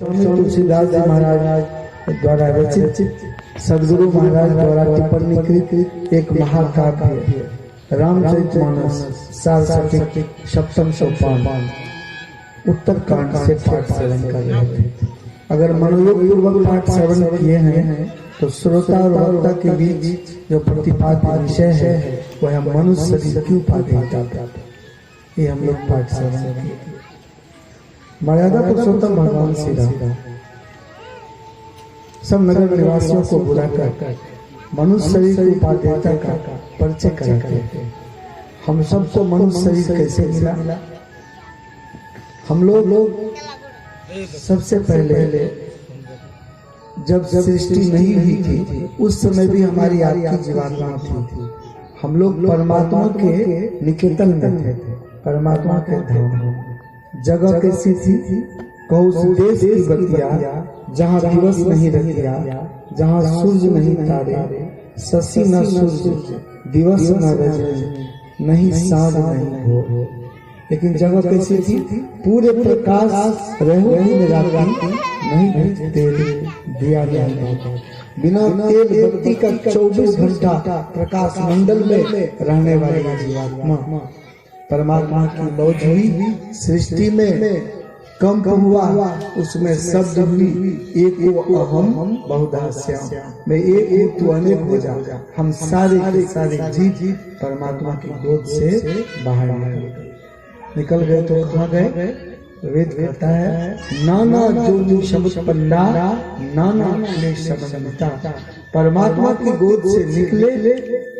तुलसीदास जी महाराज द्वारा रचित सदगुरु महाराज द्वारा टिप्पणीकृत एक महाकाव्य रामचरितमानस सारस्वत सप्तम सोपान उत्तर कांड से पाठ श्रवण कर रहे थे। अगर मनोयोग पूर्वक पाठ श्रवण किए हैं तो श्रोता और वक्ता के बीच जो प्रतिपाद्य विषय है वह मनुष्य शरीर की उपादेयता, ये हम लोग पाठ श्रवण किए। मर्यादा पुरुषोत्तम भगवान श्री राम सब नगर निवासियों को बुलाकर मनुष्य शरीर की उपादेयता का परिचय कराते हैं। हम सबको मनुष्य शरीर कैसे मिला? हम लोग सबसे पहले जब सृष्टि नहीं हुई थी उस समय भी हमारी आपकी जीवात्मा थी। हम लोग परमात्मा के निकेतन में थे, परमात्मा के धाम। जगह कैसी थी? कहो उस देश की बतिया जहाँ दिवस नहीं रतिया, जहाँ सूर्य नहीं तारे, शशि न सूर्य, दिवस न रजनी, नहीं सांझ नहीं भोर। लेकिन जगह कैसी थी? पूरे प्रकाश रहो रात्रि, नहीं तेल दिया नहीं, बिना तेल बत्ती का 24 घंटा प्रकाश मंडल में रहने वाली जीवात्मा परमात्मा की मौज हुई। सृष्टि में कंप हुआ, उसमें शब्द हुई, एक वो अहम बहुधा श्याम, मैं एक हूँ तू अनेक हो जा। हम सारे के सारे जीव परमात्मा की गोद से बाहर निकल गए। तो कहाँ गए? वेद कहता है नाना जो शब्द पल्ला नाना शब्द, परमात्मा की गोद से निकले,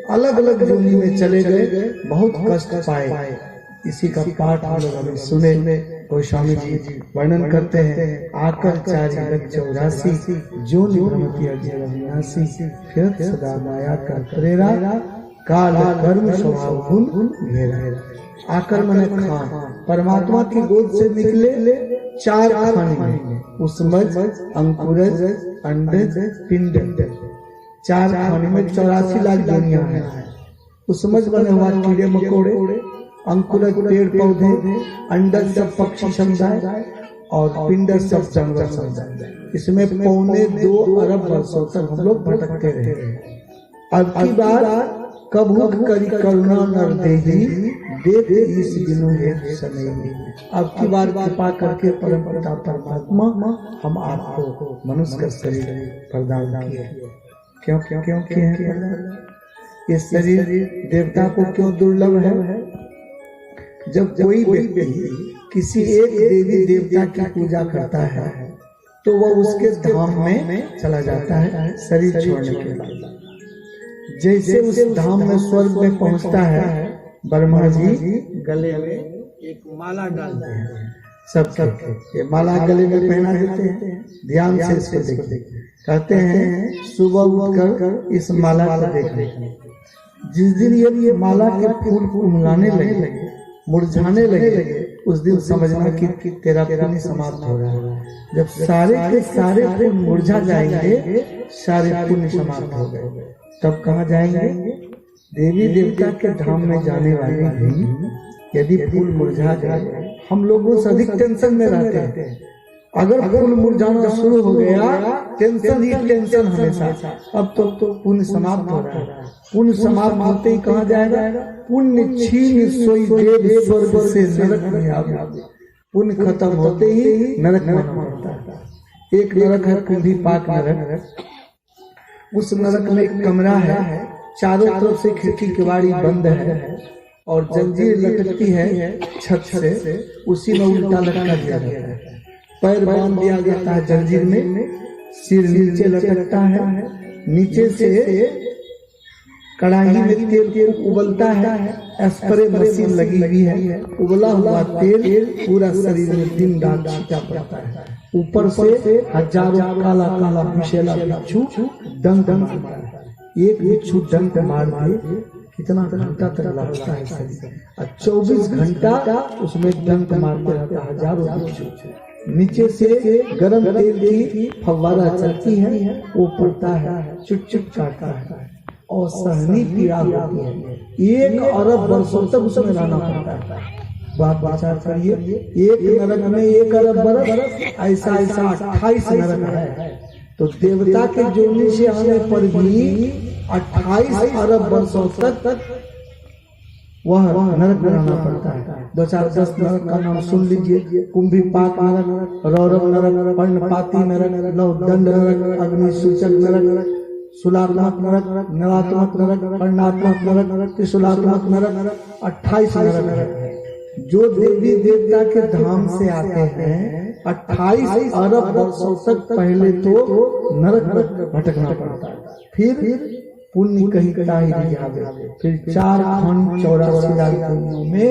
अलग अलग जोनी में चले गए, बहुत कष्ट पाए। इसी का पाठ हम लोग अभी सुने। गोस्वामी जी वर्णन करते हैं आकर 484 जोनि भ्रमति अविनाशी, फिर सदा माया का प्रेरा, काल कर्म स्वभाव गुण घेरा। आकर मैंने खान परमात्मा की गोद से निकले 4 खाने में, उसमज अंकुरज अंडज पिंड, 4 खाने में 84 लाख जोनियां हैं। उसमज बने हुआ कीड़े मकोड़े, अंकुरज पेड़ पौधे, अंडज सब पक्षी समुदाय और पिंड सब जानवर समुदाय। इसमें 2.25 अरब वर्षों तक हम लोग भटकते रहे। अब की बार कबूत करी करुणा नर देही, देख इस दिनों है समय। अब की बार कृपा करके परम पिता परमात्मा हम आपको मनुष्य का शरीर प्रदान किए। क्यों क्यों क्यों किए हैं? ये शरीर देवता को क्यों दुर्लभ है? जब कोई व्यक्ति किसी एक देवी देवता की पूजा करता है तो वह उसके धाम में चला जाता है शरीर छोड़ने के बाद। जैसे उस धाम में स्वर्ग में पहुंचता है, ब्रह्मा जी गले में एक माला डालते हैं। सब ये माला गले में पहना देते हैं। ध्यान से इसको देखते, कहते हैं सुबह उठकर इस माला को देखना। जिस दिन ये माला के फूल कुमलाने लगे, मुरझाने लगे, उस दिन समझना कि तेरा पुण्य समाप्त हो रहा है। जब सारे के सारे फूल मुरझा जाएंगे, सारे पुण्य समाप्त हो गए, तब कहाँ जाएंगे? देवी देवता के धाम में जाने वाले भी यदि फूल मुरझा जाए, हम लोगों से अधिक टेंशन में रहते हैं। अगर फूल मुरझाना शुरू हो गया, टेंशन ही टेंशन हमेशा। अब तो पुण्य समाप्त हो रहा है। पुण्य समाप्त होते ही कहाँ जाएगा? पुण्य छीन सोई देव स्वर्ग से नरक में आ गया। पुण्य खत्म होते ही नरक में पड़ता है। एक नरक है कुंभी पाक नरक। उस नरक में एक कमरा है, चारों तरफ से खिड़की किवाड़ी बंद है और जंजीर लटकती है छत से, उसी में उल्टा लटका दिया जाता है। पैर बांध दिया जाता है जंजीर में, सिर नीचे लटकता है, नीचे से कढ़ाई में तेल को उबलता है, स्प्रे मशीन लगी हुई है, उबला हुआ तेल पूरा शरीर में दिन रात छींटा पड़ता है। ऊपर से हजारों काला काला विषैला बिच्छू डंक मारता है। एक बिच्छू डंक मार दे कितना घंटा तक लगता है शरीर, और 24 घंटा उसमें डंक मारते रहता है हजारों बिच्छू। नीचे से गरम तेल की फव्वारा चलती है, वो पड़ता है, चुट चुट काटता है और सहनी पीड़ा होती है। 1 अरब वर्षों तक उसमें रहना पड़ता है। बात विचार करिए, एक नरक में 1 अरब बरस, ऐसा 28 नरक है। तो देवता के जोनी से आने पर भी 28 अरब वर्षों तक वह नरक में रहना पड़ता है। 2-4-10 नरक का नाम सुन लीजिए। कुंभीपाक नरक, रौरव नरक, पर्णपाती नरक, नवदंड नरक, अग्निसूचक नरक, शूलात्मक नरक, नरात्मक नरक, कर्णात्मक नरक, त्रिशूलात्मक नरक, 28 नरक है। जो देवी देवता के धाम से आते हैं 28 अरब वर्षों तक पहले तो नरक में भटकना पड़ता है, फिर पुण्य कहीं का ही नहीं आवे, फिर 4 खंड 84 राजधानियों में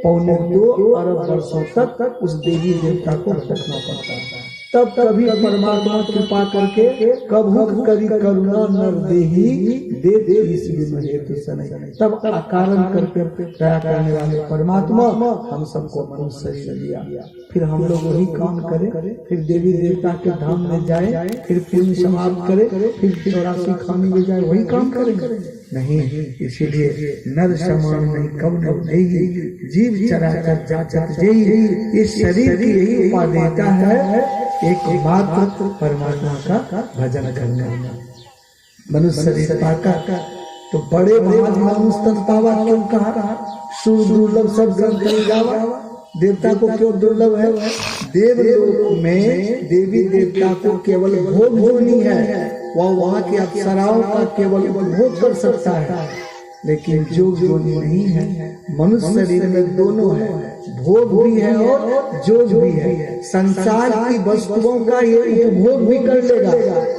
2.25 अरब वर्षों तक उस देवी देवता को भटकना पड़ता है। तब कभी परमात्मा कृपा करके कभू करी करुणा नर देही दे दे इसलिए हेतु सनई, तब अकारण करके दया करने वाले परमात्मा हम सबको मनुष्य शरीर दिया। फिर हम लोग वही काम करें, फिर देवी देवता के धाम में जाए, फिर पुण्य समाप्त करें, फिर 84 खाने में जाए, वही काम करें नहीं। इसीलिए नर समान नहीं कब नहीं, जीव चराचर जाचर जेही, इस शरीर की यही उपादेयता है एकमात्र परमात्मा का भजन करना। मनुष्य शरीर पाकर तो बड़े भाग मनुष्य तन पावा क्यों कहा, सुर दुर्लभ सब ग्रंथ गावा। देवता को क्यों दुर्लभ है, देवलोक में देवी देवता को केवल भोग होनी है, वह वहाँ के अप्सराओं का केवल भोग कर सकता है, लेकिन जोग जोनी नहीं है। मनुष्य शरीर में दोनों है, भोग भी है और जोग भी है। संसार की वस्तुओं का ये उपभोग भी कर लेगा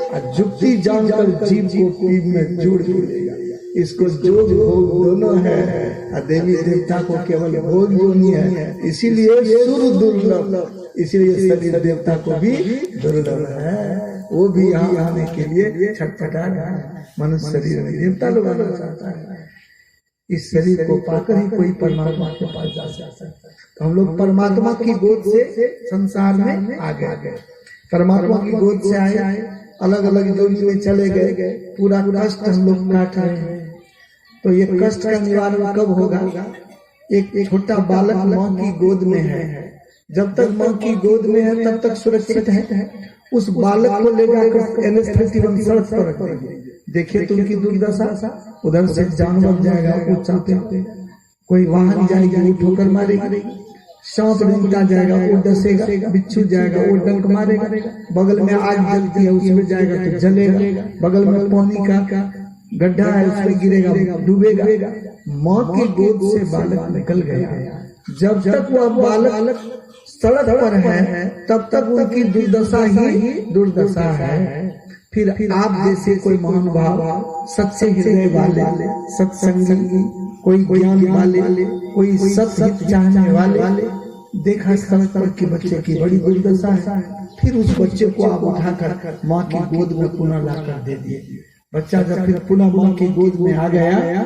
और जुक्ति जानकर जीव को पीठ में जोड़ लेगा। इसको जोग भोग दोनों है और देवी देवता को केवल भोग योनि है, इसीलिए सुर दुर्लभ, इसीलिए शरीर देवता को भी दुर्लभ है। वो भी यहाँ आने के लिए छटपटा रहा है। मनुष्य शरीर में देवता लोग आना चाहता है, इस शरीर को पाकर ही कोई परमात्मा के पास जा सकता है। तो हम लोग परमात्मा की गोद से संसार में आ गए, परमात्मा की गोद से आए, अलग अलग योनि में चले गए, पूरा कष्ट हम लोग काट रहे हैं। तो ये कष्ट का निवारण कब होगा, एक छोटा बालक माँ की गोद में है, जब तक माँ की गोद में है तब तक सुरक्षित है। उस बालक को ले जाकर NH-31 सड़क पर रख देंगे, देखिए तो उनकी दुर्दशा, उधर से जानवर जाएगा वो चलते, कोई वाहन जाएगी वो ठोकर मारेगी, सांप रेंगता जाएगा वो डसेगा, बिच्छू जाएगा वो डंक मारेगा, बगल में आग जलती है उसमें जाएगा तो जलेगा, बगल में पानी का गड्ढा है उसमें गिरेगा डूबेगा। माँ की गोद से बालक निकल गया, जब तक वह बालक सड़क पर है तब तक उनकी दुर्दशा ही दुर्दशा है। फिर आप जैसे कोई महानुभाव, सच्चे हृदय वाले, सत्संगी, कोई ज्ञान वाले, कोई सत्य चाहने वाले, देखा सड़क पर के बच्चे की बड़ी दुर्दशा है, फिर उस बच्चे को आप उठाकर माँ की गोद में पुनः लाकर दे दिए। बच्चा जब फिर पुनः माँ की गोद में आ गया,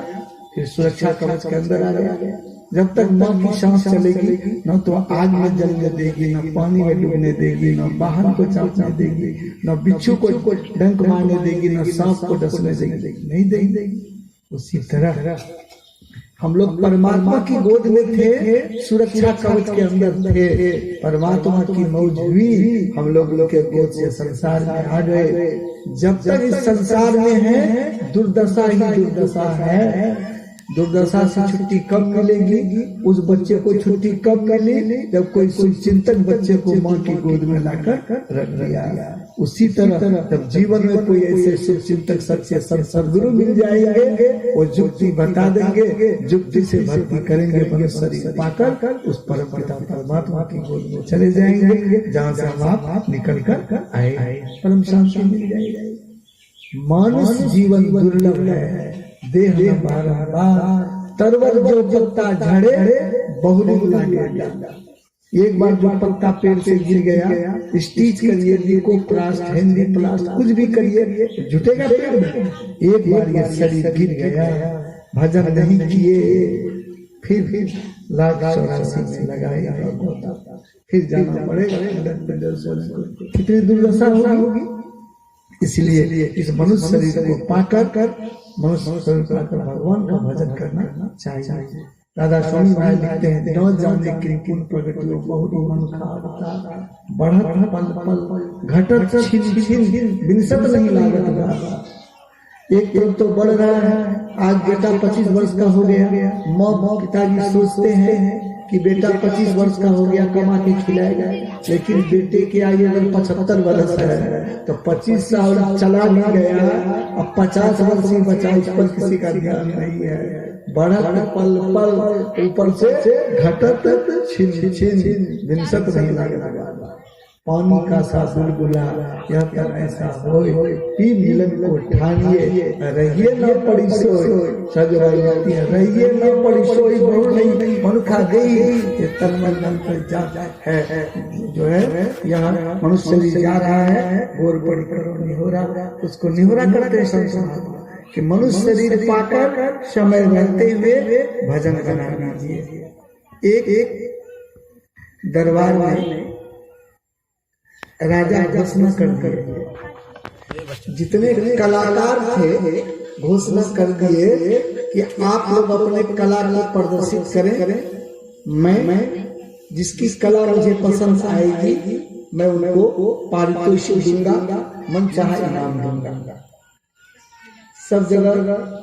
फिर सुरक्षा कवच के अंदर आ गया। जब तक माँ की सांस चलेगी न तो आग में जलने देगी, न पानी में डूबने देगी, न वाहन को चाटने देगी, न बिच्छू को डंक मारने देगी, न सांप को डसने देगी, नहीं देगी। उसी तरह हम लोग परमात्मा की गोद में थे, सुरक्षा कवच के अंदर थे, परमात्मा की मौज हुई, हम लोग के गोद से संसार में आ गए। जब तक इस संसार में है दुर्दशा ही दुर्दशा है। दुर्दशा से छुट्टी कब मिलेगी, उस बच्चे को छुट्टी कब मिली, जब कोई चिंतक बच्चे को माँ की गोद में लाकर रख दिया। उसी तरह जब जीवन में कोई ऐसे शुभ चिंतक सच्चे सदगुरु मिल जाएंगे, वो जुक्ति बता देंगे, जुक्ति से भक्ति करेंगे, मनुष्य शरीर पाकर उस परम पिता परमात्मा की गोद में चले जाएंगे, जहाँ से हम आप निकल कर आए, परम शांति मिल जाएगी। मानुष जीवन दुर्लभ है, देह में बारंबार तरवर जो पत्ता झड़े बहुरी लागे। एक बार जो पत्ता पेड़ से गिर गया, स्टीच करिए, लिको प्लास्ट, हेनरी प्लास्ट, कुछ भी करिए, झुटेगा पेड़ में। एक बार ये शरीर गिर गया, भजन नहीं किए, फिर लाख 84 में लगाएगा, फिर जाना पड़ेगा, कितनी दुर्दशा होगी। इसलिए इस मनुष्य शरीर को पाकर मनुष्य शरीर पाकर भगवान का भजन करना चाहिए। राधा स्वामी भाई लिखते हैं, न जाने कृपुन प्रगटियो बहुत मन खावता, बढ़त पल पल घटत छिन छिन बिनसत नहीं लागत बाबा। एक तरफ तो बढ़ रहा है, आज बेटा 25 वर्ष का हो गया, माँ पिताजी सोचते हैं कि बेटा 25 वर्ष का हो गया, कमा के खिलाएगा, लेकिन बेटे की आयु अगर 75 वर्ष है तो 25 साल चला भी गया, अब 50 वर्ष ही बचा, इस पर किसी का ध्यान नहीं है। बढ़त पल पल ऊपर से घटत छिन छिन बिनसत नहीं लागत। पानी का सा बुलबुला यह कर ऐसा होए, पी मिलन को ठानिए, रहिए न पड़ी सोई, सजवाई होती है, रहिए न पड़ी सोई बहु नहीं मनुखा गई, ये तन मन पर जा है जो है यहाँ मनुष्य भी जा रहा है, गोर पड़ी करो निहोरा, उसको निहोरा करते संसार कि मनुष्य शरीर पाकर समय रहते हुए भजन बना दीजिए। एक दरबार में राजा घोषणा कर दिए, जितने कलाकार थे घोषणा कर दिए कि आप लोग अपने कला को प्रदर्शित करें, मैं जिसकी कला मुझे पसंद आएगी मैं उनको पारितोषिक दूंगा, मन चाहा इनाम दूंगा। सब जगह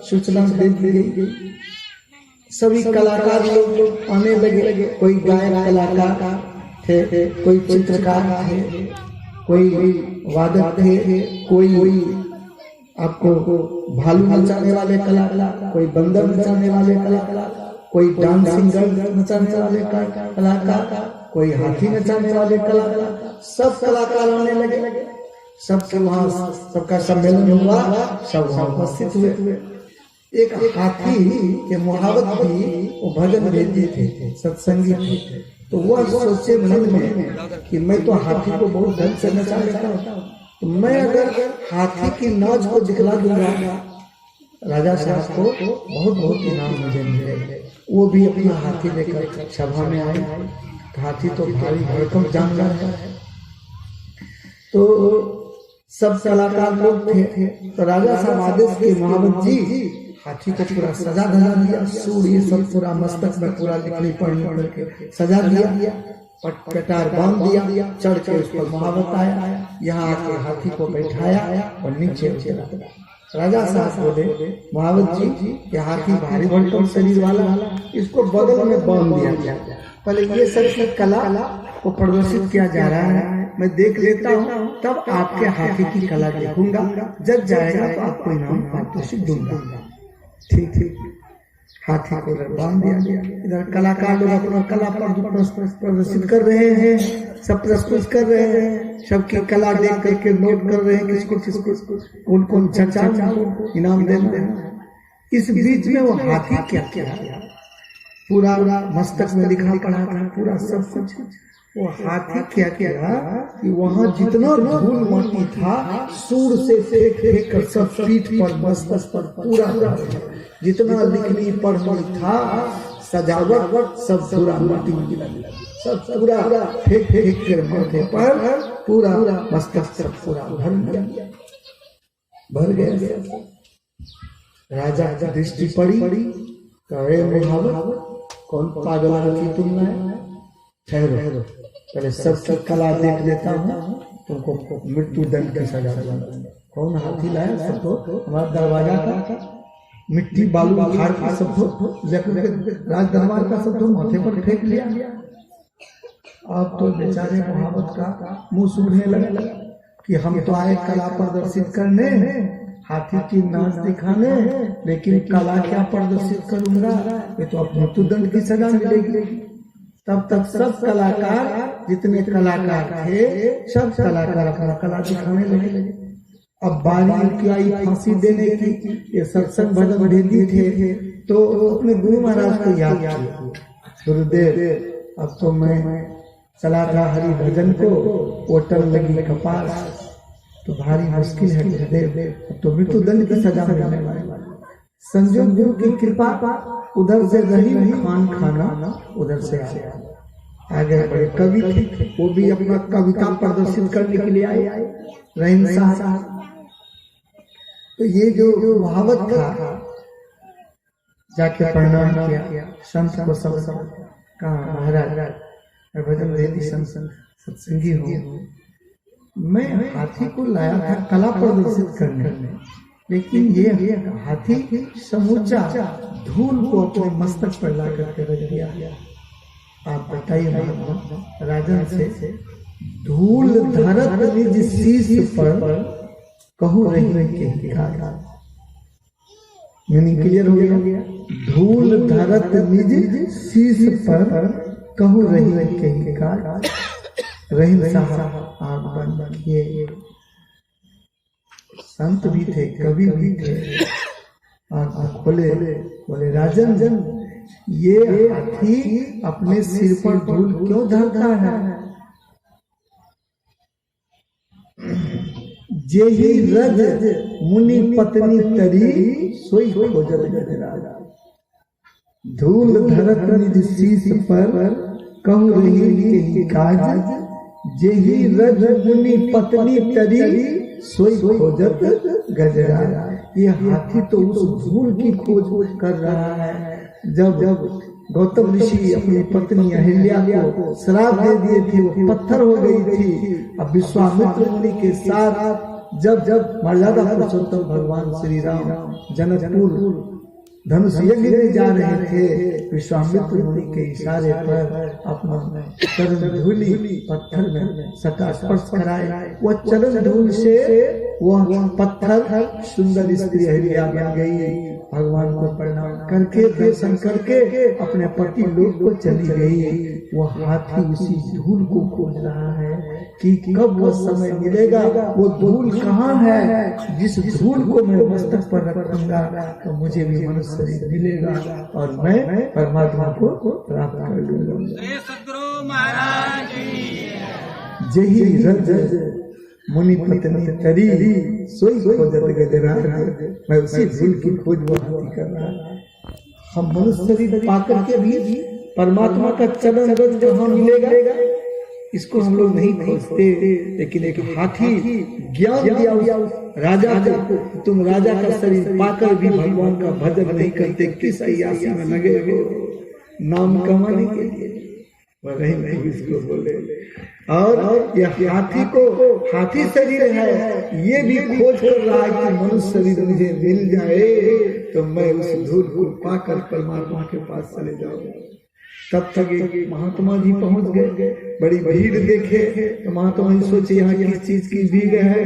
सूचना दे दी गई, सभी कलाकार लोग आने लगे, कोई गायक कलाकार थे, कोई चित्रकार थे, कोई वादक थे, कोई आपको भालू नचाने वाले कलाकार, कोई बंदर नचाने वाले कलाकार, कोई डांसिंग गर्ल नचाने वाले कलाकार, कोई हाथी नचाने वाले कलाकार, सब कलाकार आने लगे, सबके वहाँ सबका सम्मेलन हुआ, सब वहाँ उपस्थित हुए। एक हाथी के मुहावत भी वो भजन भेदी थे, सत्संगी थे, तो वह सोचे मन में कि मैं तो हाथी को बहुत ढंग से नचा लेता हूँ, तो मैं अगर हाथी की नाच को दिखला दूंगा राजा साहब को बहुत बहुत इनाम मुझे मिलेंगे। वो भी अपना हाथी लेकर सभा में आए, हाथी तो भारी भरकम जानवर है, तो सब कलाकार लोग थे, तो राजा साहब आदेश के महावत जी हाथी को पूरा सजा धजा दिया, सूर ये सब पूरा मस्तक में पूरा लिखनी पढ़नी करके सजा दिया, पटार बांध दिया, चढ़ के उस पर महावत आया, यहाँ आके हाथी को बैठाया और नीचे उतरा। राजा साहब बोले महावत जी ये हाथी भारी भरकम शरीर वाला, इसको बगल में बांध दिया जाए, पहले ये सब कला को प्रदर्शित किया जा रहा है, मैं देख लेता हूँ, तब आपके हाथी की कला देखूंगा, जब जाएगा तो आपको इनाम पारितोषिक दूंगा। ठीक ठीक, हाथी को बांध दिया गया। इधर कलाकार लोग अपना कला प्रदर्शित कर रहे हैं, सब प्रस्तुत कर रहे हैं, सबकी कला देख करके नोट कर रहे हैं, किसको किसको कौन कौन चर्चा इनाम देना। इस बीच में वो हाथी क्या किया, पूरा मस्तक में लिखा पढ़ा पूरा सब कुछ। वो हाथी क्या किया कि वहाँ जितना धूल माटी था सूर से फेंक फेंक कर सब पीठ पर मस्तक पर पूरा जितना लिखनी पढ़नी था सजावट सब पूरा माटी में सब पूरा फेंक फेंक कर माथे पर पूरा मस्तक सब पूरा भर गया। राजा की दृष्टि पड़ी, कहे मुहावत कौन पागल की तुलना है, ठहरो पहले सबकी कला देख लेता हूँ, तुमको मृत्यु दंड की सजा दूंगा। कौन हाथी लाया, सबको हमारा दरवाजा का मिट्टी बालू उखाड़ के सबको राज दरबार का सबको माथे पर फेंक लिया। अब तो बेचारे मुहावत का मुंह सूखने लगा कि हम तो आए कला प्रदर्शित करने, हाथी की नाच दिखाने, लेकिन कला क्या प्रदर्शित करूंगा, ये तो अब मृत्यु दंड की सजा मिलेगी। तब तक सब कलाकार जितने कलाकार थे सब कलाकार अपना कला दिखाने लगे। अब बारी उनकी आई फांसी देने की, ये सत्संग भजन भेदी थे, तो अपने गुरु महाराज को याद किया, गुरुदेव अब तो मैं चला था हरि भजन को, ओटन लगी कपास, तो भारी मुश्किल है गुरुदेव, अब तो मृत्यु दंड की सजा मिलने वाली। संजोग गुरु की कृपा, उधर से रहीम खान खाना उधर से आगे बड़े कवि थे, वो भी अपना कविता प्रदर्शित करने के लिए आए रहीम साहब। तो ये जो मुहावत था जाके प्रणाम किया संत को। सब कहा महाराज मैं भजन रेती संत सत्संगी हूँ, मैं हाथी को लाया था कला प्रदर्शित करने, लेकिन ये हाथी समूचा धूल को अपने मस्तक पर ला करके रख दिया। आप बताइए महात्मा राजन से, धूल धरत निज शीश पर कहूँ रही के मीनिंग क्लियर हो गया। धूल धरत निज शीश पर कहूँ रही के रहीम साहब आग बंद किए। संत भी थे, कवि भी थे, आग खोले, बोले राजन ये हाथी अपने सिर पर धूल क्यों धरता है? जेहि रज मुनि पत्नी तरी सोई खोजत गजराज। धूल धरत निज शीश पर कहूँ रही के काज, जेहि रज मुनि पत्नी तरी सोई खोजत गजराज। ये हाथी तो उस धूल की खोज कर रहा है। जब गौतम ऋषि अपनी पत्नी अहिल्या को श्राप दे दिए थे, वो पत्थर हो गई थी। अब विश्वामित्र मुनि के साथ जब मर्यादा पुरुषोत्तम भगवान श्री राम जनकपुर धनुष यज्ञ में जा रहे थे, विश्वामित्र मुनि के इशारे पर अपना चरण धूलि पत्थर में सटा स्पर्श कराए। वह चरण धूल से वह पत्थर सुंदर स्त्री अहिल्या बन गई। भगवान को प्रणाम करके दर्शन करके अपने पति लोक को चली गई। वह हाथी उसी धूल को खोज रहा है कि कब वो समय मिलेगा, वो धूल कहाँ है जिस धूल को मैं मस्तक पर रखूंगा तो मुझे भी मनुष्य शरीर मिलेगा और मैं परमात्मा को प्राप्त कर लूंगा। सद्गुरु महाराज जेहि रज मुनि पत्नी तरी सोई खोजत गजराज। मैं उसी धूल की खोज वो हाथी कर रहा है। हम मनुष्य शरीर पाकर के भी परमात्मा का चरण रज कहाँ मिलेगा, इसको हम लोग नहीं खोजते। लेकिन एक हाथी ज्ञान दिया राजा को, तुम राजा का शरीर पाकर भी भगवान का भजन नहीं करते, किस अय्यासी में लगे हो नाम कमाने के लिए। वही इसको बोले। और यह हाथी को हाथी शरीर है, ये भी खोज कर रहा है कि मनुष्य शरीर मुझे मिल जाए तो मैं उस धूल को पाकर परमात्मा के पास चले जाऊंगा। तब तक महात्मा जी पहुंच गए। बड़ी भीड़ देखे तो महात्मा जी सोचे यहाँ किस चीज की भीड़ है,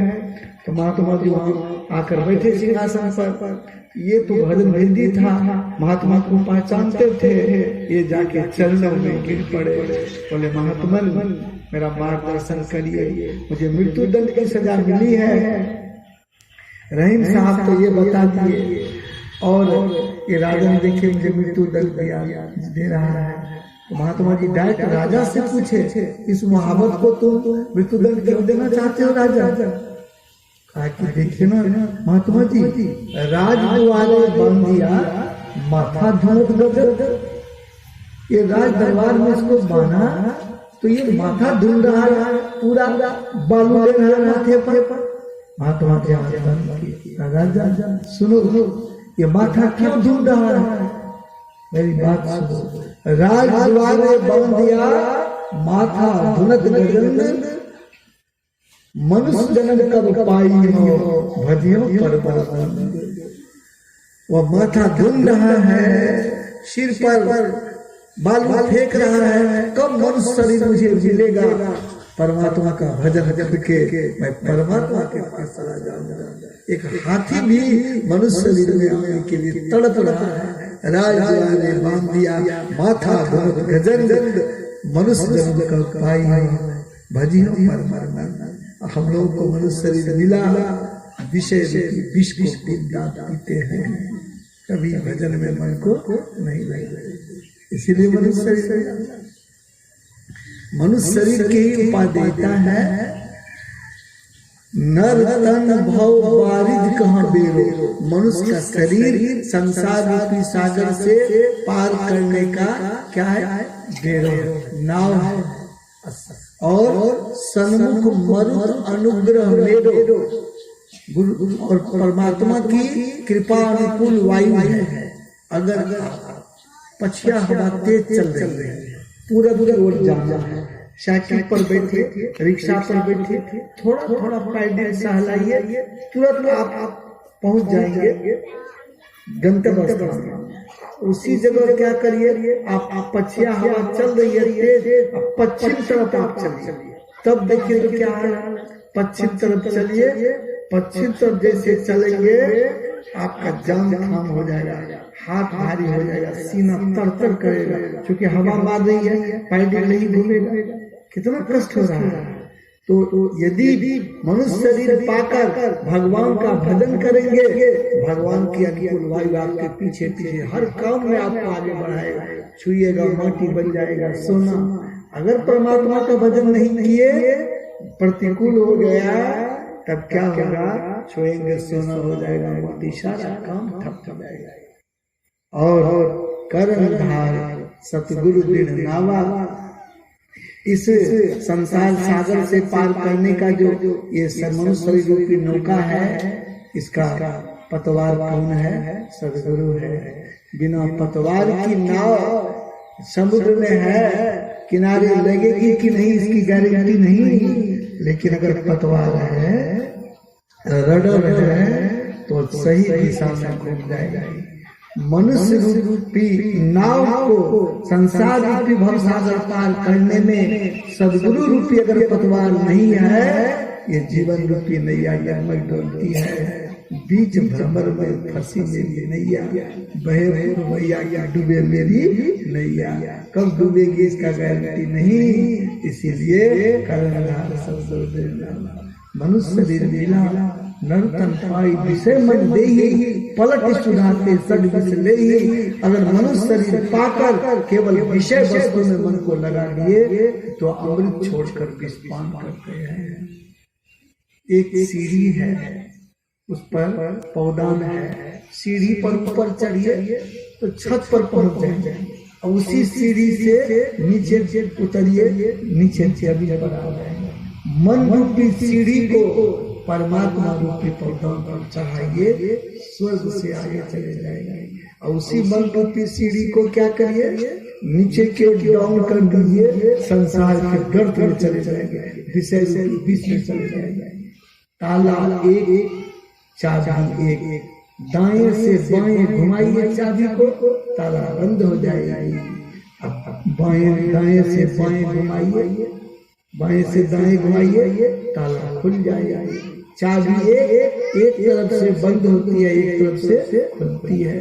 तो महात्मा जी वहाँ आकर बैठे सिंहासन पर। ये तो भजन भेदी था, महात्मा को पहचानते थे। ये जाके चरणों में गिर पड़े, बोले महात्मन मेरा मार्गदर्शन करिए, मुझे मृत्यु दंड की सजा मिली है। रहीम साहब तो ये बता दिए और ये राजा देखे मुझे मृत्यु दंड दे रहा है। तो महात्मा जी डायरेक्ट राजा से पूछे, इस मोहब्बत को तुम मृत्यु दंड क्यों देना चाहते हो राजा? कि देखिए ना महात्मा जी, राजद्वारे बांध दिया माथा धुनत गजर। ये राज दरबार में इसको बांधा तो ये माथा धुन रहा है, पूरा बालू दे रहा है माथे पर। महात्मा जी राजा सुनो, ये माथा क्यों धुन रहा है? मेरी बात सुनो। राजद्वारे बांध दिया माथा धुनत गजर, मनुष्य जन्म कब पाई हो भजियो परमात्मा। वह माथा धुन रहा है, सिर पर बालू फेंक रहा है, कब मनुष्य शरीर मुझे मिलेगा परमात्मा का भजन करके मैं परमात्मा के पास चला जाऊंगा। एक हाथी भी मनुष्य शरीर में आने के लिए तड़प रहा है। राजद्वारे बांध दिया माथा धुनत गजर, मनुष्य जन्म कब पाई हो भजियो परमात्मा। हम लोग को मनुष्य शरीर मिला, विषय विष को पीते हैं, कभी भजन में मन को नहीं लगा। इसीलिए मनुष्य शरीर के ही उपाय देता है। नर तन भव वारिद कहाँ बेरो, मनुष्य का शरीर संसार रूपी सागर से पार करने का क्या है? बेरो, नाव है। और सन्मुख मरुत अनुग्रह मेरो, गुरु और परमात्मा की कृपा अनुकूल वायु है। अगर पछिया हवा तेज चल रही है, पूरा ओर जाना है, साइकिल पर बैठे, रिक्शा पर बैठे, थोड़ा थोड़ा पैदल सहलाइए, तुरंत आप पहुंच जाएंगे गंतव्य स्थान। उसी जगह क्या करिए, आप पछिया हवा चल रही है तेज, पश्चिम तरफ आप चलिए, तब देखिए तो क्या है, पश्चिम तरफ चलिए, पश्चिम तरफ जैसे चलेंगे आपका जान खाम हो जाएगा, हाथ भारी हो जाएगा, सीना तर करेगा, क्योंकि हवा मार रही है, पैदल नहीं घूमेगा, कितना कष्ट हो रहा है। तो यदि मनुष्य शरीर पाकर भगवान का भजन करेंगे, भगवान की अनुकूल वायु आपके पीछे पीछे हर काम में आपको आगे बढ़ाएगा, छुइएगा माटी बन जाएगा सोना। अगर परमात्मा का भजन नहीं किए, प्रतिकूल हो गया, तब क्या होगा, छुएंगे सोना हो जाएगा माटी, सारा काम ठप हो जाएगा। और करण धार सतगुरु दिन नावा, इस संसार सागर से पार करने का जो ये मनुष्य रूपी नौका है, इसका पतवार कौन है, सदगुरु है। बिना पतवार की नाव समुद्र में है, किनारे लगेगी कि नहीं इसकी गारंटी नहीं, लेकिन अगर पतवार है, रडर है, तो सही दिशा में घूम जाएगा। मनुष्य रूपी नाव को संसार रूपी भवसागर पार करने में सदगुरु रूपी अगर पतवार नहीं है, ये जीवन रूपी नैया यमक डोलती है, बीच भ्रमर में फंसी मेरी नैया, बहे भैया या डूबे मेरी नैया, कब डूबेगी इसका गारंटी नहीं। इसीलिए कर्णधार सदगुरु मनुष्य निर्मिला नर्तन पाई विषय मन देही, पलट सुधाते सद विष लेही। अगर मनुष्य शरीर पाकर केवल विषय वस्तु में मन को लगा लिए, तो अमृत छोड़कर विष पान करते हैं। एक सीढ़ी है, उस पर पौधान है, सीढ़ी पर ऊपर चढ़िए तो छत पर पहुंच जाएंगे, और उसी सीढ़ी से नीचे उतरिए, नीचे अभी पर आ जाएंगे। मन रूपी सीढ़ी को परमात्मा रूपी पौधों पर चढ़ाइए, स्वर्ग से आगे चले जाएंगे। और उसी मन रूपी सीढ़ी को क्या करिए, नीचे के डाउन कर दीजिए, संसार के गर्त में चले जाएंगे, विषय से बीच में चले जाएंगे। ताला एक, चाबी एक, दाएं से बाएं घुमाइए चाबी को, ताला बंद हो जाएगा। अब दाएं से बाएं घुमाइए, बाएं से दाएं घुमाइए, ताला खुल जाएगा। चाबी एक तरफ से बंद होती है, एक तरफ से खुलती है।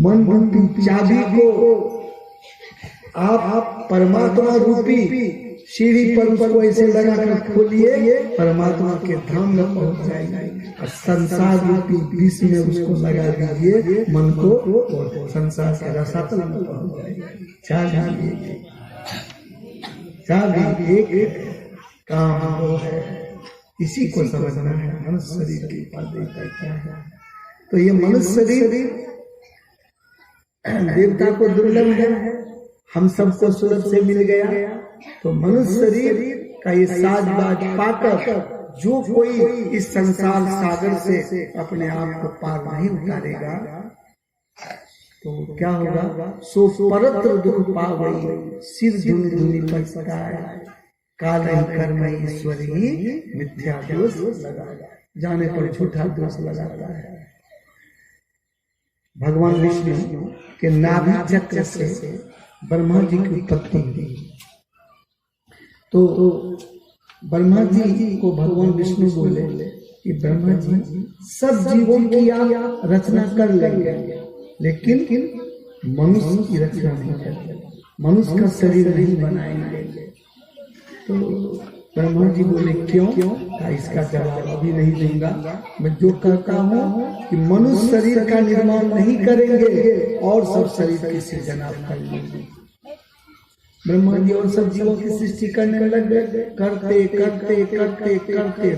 मन रूपी चाबी को आप परमात्मा रूपी सीढ़ी पर उसको ऐसे लगाकर खोलिए, परमात्मा के धाम में पहुंच जाएंगे। और संसार रूपी विष में उसको लगा दीजिए मन को, और संसार के रसातल में पहुंच जाएंगे। चाबी एक, काम वो है, इसी को समझना है। मनुष्य शरीर की उपादेयता क्या है? तो ये मनुष्य शरीर देवता को दुर्लभ है, हम सबको सुलभ से मिल गया। तो मनुष्य शरीर का ये साज बाज पाकर जो कोई इस संसार सागर से अपने आप को पार नहीं उतारेगा, तो क्या होगा, सो परत्र दुख पावई, सिर धुनि धुनि पछताए, काल कर्म ईश्वरी मिथ्या दोष लगा, जाने पर झूठा दोष लगाता है। भगवान विष्णु के नाभि चक्र से ब्रह्मा जी की उत्पत्ति हुई। तो ब्रह्मा जी को भगवान विष्णु बोले कि ब्रह्मा जी सब जीवों की आप रचना कर लेंगे, लेकिन मनुष्य की रचना नहीं करेंगे, मनुष्य का शरीर नहीं बनाएंगे। तो ब्रह्मा जी बोले क्यों? इसका जवाब अभी नहीं दूंगा। मैं जो कहता हूँ कि मनुष्य शरीर का निर्माण नहीं करेंगे और सब शरीर की सृजना कर लेंगे। ब्रह्मा जी और सब जीवों की सृष्टि करने लग गए। करते करते करते करते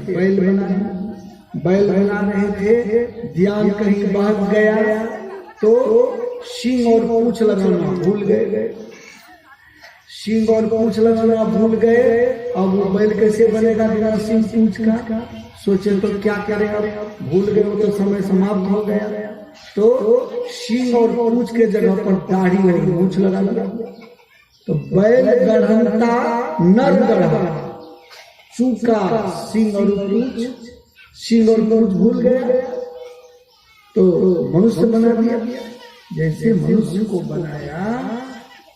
बैल बना रहे थे, ध्यान कहीं बहक गया तो सींग और पूंछ लगाना भूल गए। सींग और पूंछ लगाना भूल गए। अब वो बैल कैसे बनेगा बिना सींग पूंछ का? सोचे तो क्या करें, अब भूल गए, वो तो समय समाप्त हो गया। तो सींग और पूंछ के जगह पर दाढ़ी और मूछ लगा लिया। तो बैल गढ़ंता नर गढ़ा, चूका सींग और पूंछ, सींग और पूंछ भूल गया तो मनुष्य बना दिया। जैसे मनुष्य को बनाया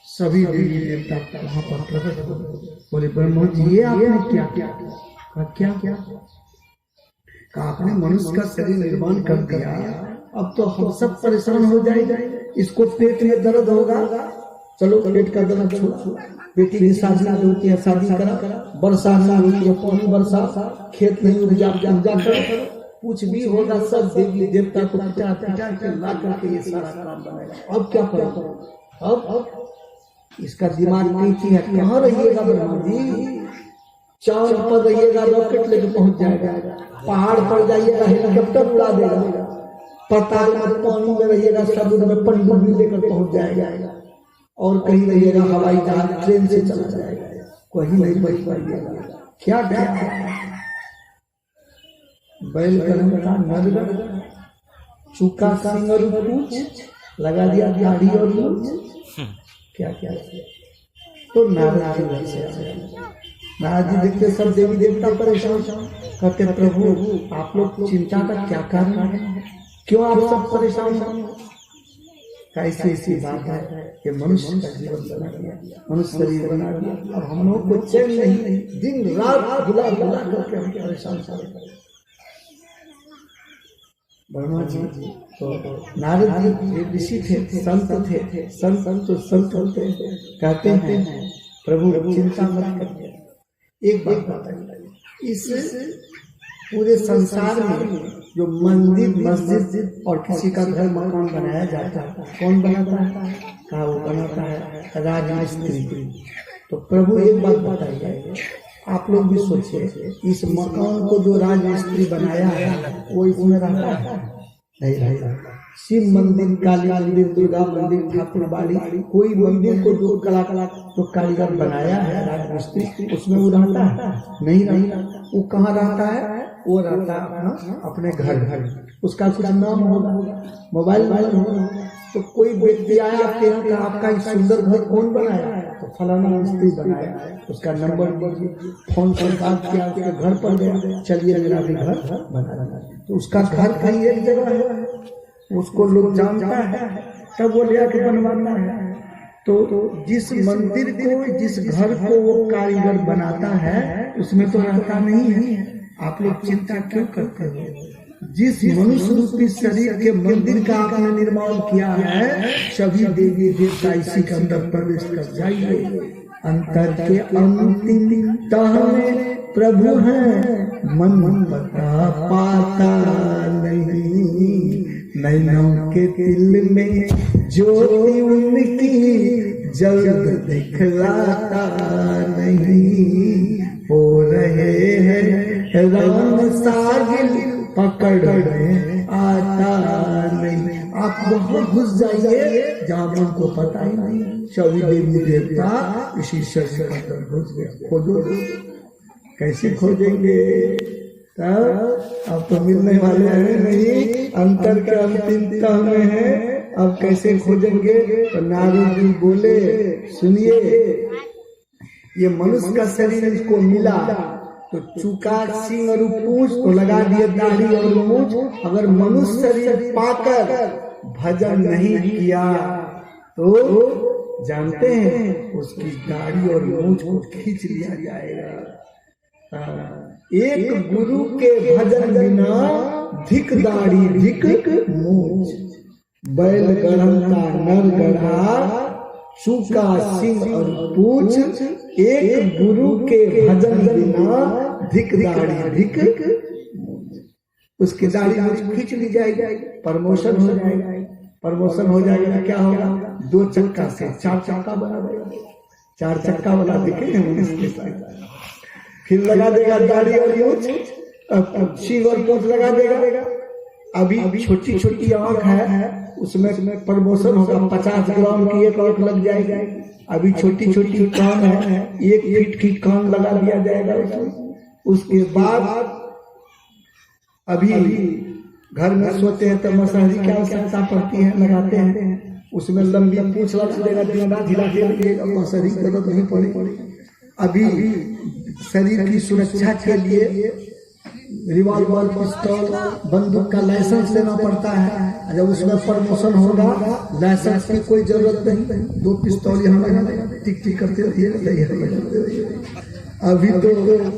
सभी देवी देवता वहां पर प्रकट हो गए। बोले ब्रह्मा जी ये आपने क्या क्या क्या क्या कहा? आपने मनुष्य का शरीर निर्माण कर दिया, अब तो हम सब परेशान हो जाएंगे। इसको पेट में दर्द होगा, चलो पेट का दर्द छोड़ो, बेटी की शादी होती है, शादी करा, वर्षा नहीं होती है, पानी वर्षा, खेत नहीं उपजा करो, कुछ भी होगा सब देवी देवता को पिटा पिटा के ला करके ये सारा काम बनाएगा। अब क्या करो? अब इसका दिमाग नहीं है, कहाँ रहिएगा ब्रह्मा जी? चांद पर रहिएगा, रॉकेट लेके पहुंच जाएगा, पहाड़ पर जाइएगा हेलीकॉप्टर उड़ा देगा, पाताल में पानी में रहिएगा, समुद्र में पनडुब्बी लेकर पहुंच जाएगा, और कहीं रहिएगा हवाई जहाज ट्रेन से चला जाएगा, कहीं नहीं बच पाइएगा। क्या क्या बैल गढ़ा नर गढ़ा, चूका सींग और पूंछ लगा दिया दाढ़ी और मूछ, क्या क्या किया। तो नारद जी देखते सब देवी देवता परेशान, कहते प्रभु आप लोग चिंता का क्या कारण है, क्यों आप सब परेशान हो? कैसी ऐसी बात है कि मनुष्य का जीवन बना दिया, मनुष्य शरीर बना दिया, और हम लोग को चैन नहीं, दिन रात बुला बुला करके हम परेशान सारे। ब्रह्मा जी तो नारद जी ऋषि थे, संत थे, संत होते कहते हैं प्रभु चिंता मत करिए। एक बात बताइए, इस पूरे संसार में जो मंदिर मस्जिद और किसी का घर मकान बनाया जाता है, कौन बनाता है? कहा वो बनाता है राजमिस्त्री। तो प्रभु एक बात बताइए, आप लोग भी सोचिए, इस मकान को जो राजमिस्त्री बनाया है वो इसमें रहता है? नहीं रहता। शिव मंदिर, काली मंदिर, दुर्गा मंदिर, ठाकुर बाड़ी, कोई मंदिर को जो जो कारीगर बनाया है राजमिस्त्री, उसमें वो रहता है? नहीं रहता। वो कहाँ रहता है? वो रहता है अपने घर। उसका कुछ नाम होगा, मोबाइल नंबर होगा। तो कोई व्यक्ति आया आपके यहाँ का, आपका इस सुंदर घर कौन बनाया? तो फलाना मिस्त्री बनाया, उसका नंबर दीजिए, फोन पर बात किया, उसके घर पर गया, चलिए मेरा भी घर बना। तो उसका घर कहीं एक जगह है, उसको लोग जानता है, तब वो ले आके बनवाता है। तो जिस मंदिर को, जिस घर को वो कारीगर बनाता है, उसमें तो रहता नहीं है। आप लोग चिंता क्यों करते हो? जिस मनुष्य रूपी शरीर के मंदिर का आपने निर्माण किया है, सभी देवी देवता इसी के अंदर प्रवेश कर जाइए। अंतर के अंतिम तह में प्रभु है, मन पता पाता नहीं, नैनों के दिल में ज्योति उनकी जल्द दिखलाता नहीं। हो रहे हैं राम सागिल पकड़ में आता नहीं। आप वहां घुस जाइए जहाँ मन को पता ही नहीं, सभी देवी देवता इसी शरीर के अंदर घुस गए। खोजो, कैसे खोजेंगे? अब तो मिलने वाले हैं नहीं, अंतर के अंतिमता में है, अब कैसे खोजेंगे? तो नारद जी बोले सुनिए, ये मनुष्य का शरीर इसको मिला तो चूका सींग और पूंछ तो लगा दिए दाढ़ी और मूछ। अगर मनुष्य शरीर पाकर भजन नहीं किया तो जानते हैं उसकी दाढ़ी और मूछ को खींच लिया जाएगा। एक गुरु के भजन बिना धिक दाढ़ी धिक मूछ, बैल गढ़ा नर गढ़ा, चूका सींग और पूंछ, एक गुरु के भजन बिना धिक दाढ़ी धिक मूछ। उसकी दाढ़ी मूछ खींच ली जाएगी, प्रमोशन हो जाएगा। प्रमोशन हो जाएगा तो क्या होगा? 2 चक्का से 4 चक्का बना देगा, 4 चक्का वाला दिखे इसके साथ, फिर लगा देगा दाढ़ी और मूछ, सींग और पूंछ लगा देगा। अभी छोटी छोटी आंख है, उसमें प्रमोशन होगा, 50 ग्राम की एक आंख लग जाएगी। अभी छोटी छोटी कान है, 1 फीट की कान लगा दिया जाएगा उसमें। उसके बाद अभी घर में सोते हैं तो मसहरी की आवश्यकता पड़ती है, लगाते हैं, उसमें लंबी पूछ लगेगा, दिन रात हिलाते रहिएगा, मसहरी की जरूरत नहीं पड़ेगी। अभी शरीर की सुरक्षा के लिए रिवॉल्वर, पिस्तौल, बंदूक का लाइसेंस लेना पड़ता है। जब उसमें प्रमोशन होगा लाइसेंस की कोई जरूरत नहीं, 2 पिस्तौल यहाँ लगा टिक टिक करते रहिए। अभी तो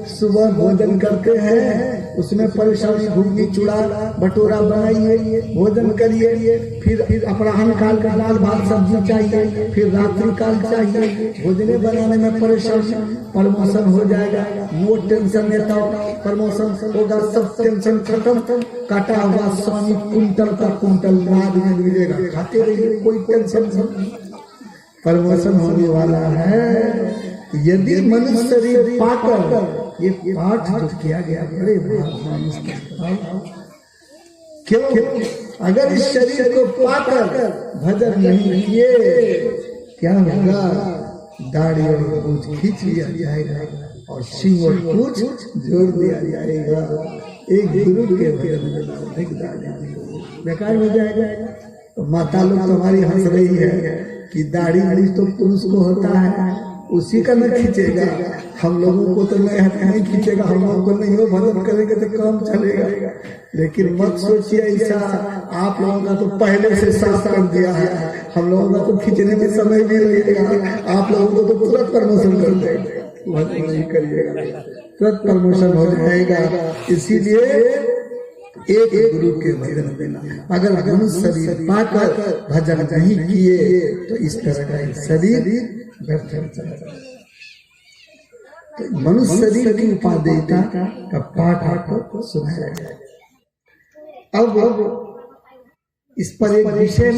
सुबह भोजन करते हैं, उसमें परेशानी, घुगनी, चूड़ा, भटूरा बनाइए, भोजन करिए, फिर अपराह्न काल का दाल भात सब्जी चाहिए, फिर रात्रि काल चाहिए, भोजने बनाने में परेशानी। प्रमोशन हो जाएगा, नो टेंशन लेता, प्रमोशन होगा, सब टेंशन खत्म, काटा हुआ स्वामी कुंटल का कुंटल नाद में मिलेगा, खाते रहिए, कोई टेंशन नहीं। प्रमोशन होने वाला है। यदि मनुष्य शरीर पाकर, ये पाठ जो किया गया, बड़े क्यों? अगर इस शरीर को पाकर भजन नहीं किए क्या होगा? दाढ़ी और पूंछ खींच लिया जाएगा और सिंह और पूंछ जोड़ दिया जाएगा। एक गुरु के भजन में बेकार हो जाएगा। तो माता लोग तुम्हारी हंस रही है कि दाढ़ी तो पुरुष को होता है, उसी का न खींचेगा, हम लोगों को तो नहीं खींचेगा, हम लोगों को नहीं हो, भजन करेंगे तो काम चलेगा। लेकिन मत सोचिए ऐसा, आप लोगों का तो पहले से साफ कर दिया है, हम लोगों का तो खींचने में समय भी लगेगा, आप लोगों को तो तुरंत प्रमोशन कर देंगे, भजन नहीं करिएगा तुरंत प्रमोशन हो जाएगा। इसीलिए एक गुरु के भजन देना। अगर मनुष्य शरीर पाकर भजन नहीं किए तो इस तरह का शरीर व्यर्थ हो जाएगा। तो मनुष्य शरीर की उपादेयता का पाठ आपको सुनाया जाए। अब इस पर एक विषय